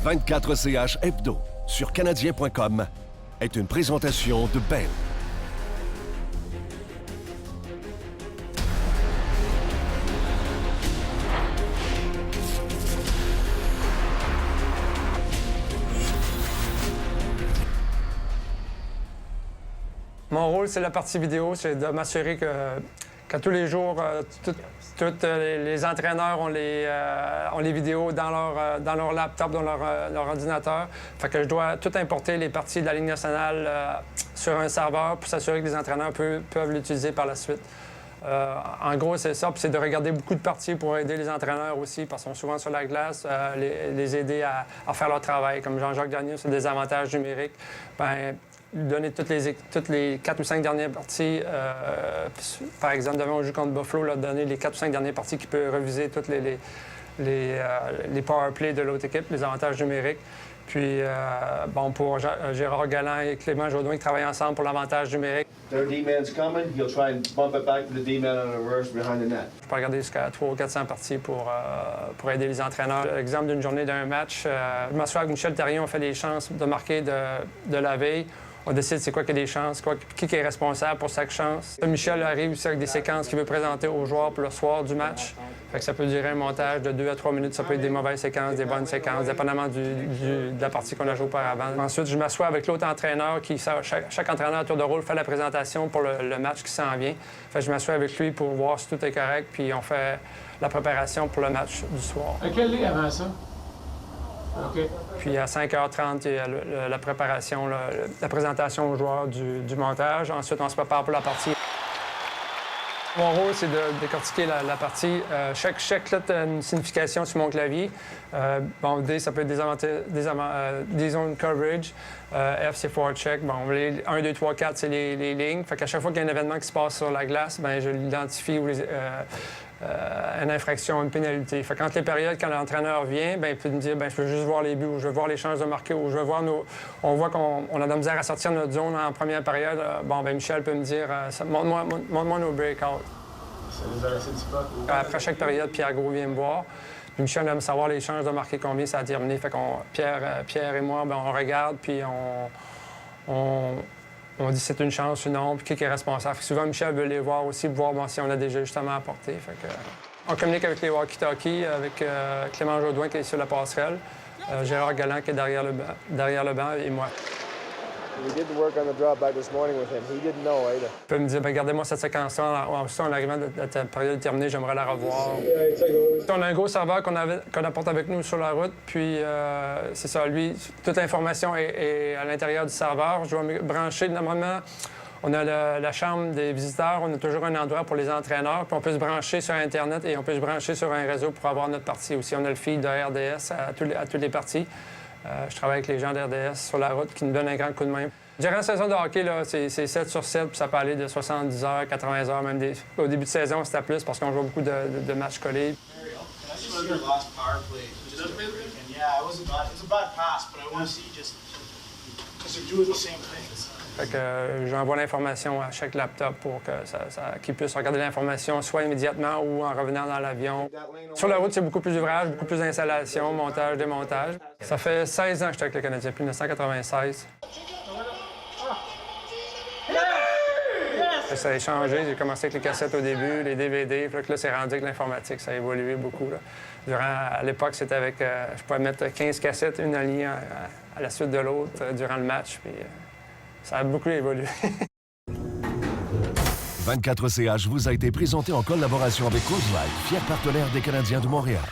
24CH Hebdo sur canadien.com est une présentation de Bell. Mon rôle, c'est la partie vidéo, c'est de m'assurer que tous les jours, tous les entraîneurs ont les vidéos dans leur laptop, dans leur ordinateur. Fait que je dois tout importer les parties de la Ligue nationale sur un serveur pour s'assurer que les entraîneurs peuvent l'utiliser par la suite. En gros, c'est ça. Puis c'est de regarder beaucoup de parties pour aider les entraîneurs aussi, parce qu'ils sont souvent sur la glace, les aider à faire leur travail. Comme Jean-Jacques Gagnon, sur des avantages numériques. Bien, donner toutes les 4 ou 5 dernières parties. Par exemple, demain, on joue contre Buffalo, là, donner les 4 ou 5 dernières parties qui peut reviser toutes les power plays de l'autre équipe, les avantages numériques. Puis, pour Gérard Galland et Clément Jaudoin qui travaillent ensemble pour l'avantage numérique. Their D-man's coming, he'll try and bump it back to the D-man on a reverse behind the net. Je peux regarder jusqu'à 300 ou 400 parties pour aider les entraîneurs. Exemple d'une journée d'un match, je m'assois avec Michel Therrien, on fait les chances de marquer de la veille. On décide c'est quoi qui a des chances, qui est responsable pour chaque chance. Michel arrive aussi avec des séquences qu'il veut présenter aux joueurs pour le soir du match. Fait que ça peut durer un montage de 2 à 3 minutes. Ça peut être des mauvaises séquences, des bonnes séquences, dépendamment de la partie qu'on a jouée auparavant. Ensuite, je m'assois avec l'autre entraîneur chaque entraîneur à tour de rôle fait la présentation pour le match qui s'en vient. Fait que je m'assois avec lui pour voir si tout est correct, puis on fait la préparation pour le match du soir. À quelle ligne avant ça? OK. Puis à 5h30, il y a la préparation, la présentation aux joueurs du montage. Ensuite, on se prépare pour la partie. Mon rôle, c'est de décortiquer la partie. Chaque lettre a une signification sur mon clavier. D, ça peut être des zones coverage. F, c'est forward check. Les 1, 2, 3, 4, c'est les lignes. Fait qu'à chaque fois qu'il y a un événement qui se passe sur la glace, je l'identifie ou une infraction, une pénalité. Fait qu'entre les périodes, quand l'entraîneur vient, il peut me dire je veux juste voir les buts, ou je veux voir les chances de marquer, ou je veux voir on voit qu'on a de la misère à sortir de notre zone en première période. Michel peut me dire montre-moi nos breakouts. Ça les a laissés du spot. Après chaque période, Pierre Gros vient me voir. Puis Michel aime savoir les chances de marquer combien ça a terminé. Fait qu'on Pierre et moi, on regarde, puis on dit c'est une chance ou non, puis qui est responsable. Souvent, Michel veut les voir aussi, voir si on a des ajustements à apporter. On communique avec les walkie-talkies, avec Clément Jaudoin qui est sur la passerelle, Gérard Galland qui est derrière le banc et moi. We did work on the drop back this morning with him. He didn't know either. Il peut me dire gardez-moi cette séquence-là. En arrivant de la période terminée, j'aimerais la revoir. On a un gros serveur qu'on apporte avec nous sur la route, puis c'est ça, lui, toute l'information est à l'intérieur du serveur. Je dois me brancher. Normalement, on a la chambre des visiteurs, on a toujours un endroit pour les entraîneurs, puis on peut se brancher sur Internet et on peut se brancher sur un réseau pour avoir notre partie aussi. On a le feed de RDS à toutes les parties. Je travaille avec les gens d'RDS sur la route qui nous donnent un grand coup de main. Durant la saison de hockey, c'est 7 sur 7, puis ça peut aller de 70 heures, 80 heures, même au début de saison, c'était plus parce qu'on joue beaucoup de matchs collés. Fait que j'envoie l'information à chaque laptop pour qu'ils puissent regarder l'information soit immédiatement ou en revenant dans l'avion. Sur la route, c'est beaucoup plus d'ouvrages, beaucoup plus d'installations, montage, démontage. Ça fait 16 ans que je suis avec le Canadien, depuis 1996. Ça a changé. J'ai commencé avec les cassettes au début, les DVD. Puis là, c'est rendu avec l'informatique. Ça a évolué beaucoup. À l'époque, c'était avec... je pouvais mettre 15 cassettes, une alignée à la suite de l'autre durant le match. Puis ça a beaucoup évolué. 24CH vous a été présenté en collaboration avec Coors Light, fier partenaire des Canadiens de Montréal.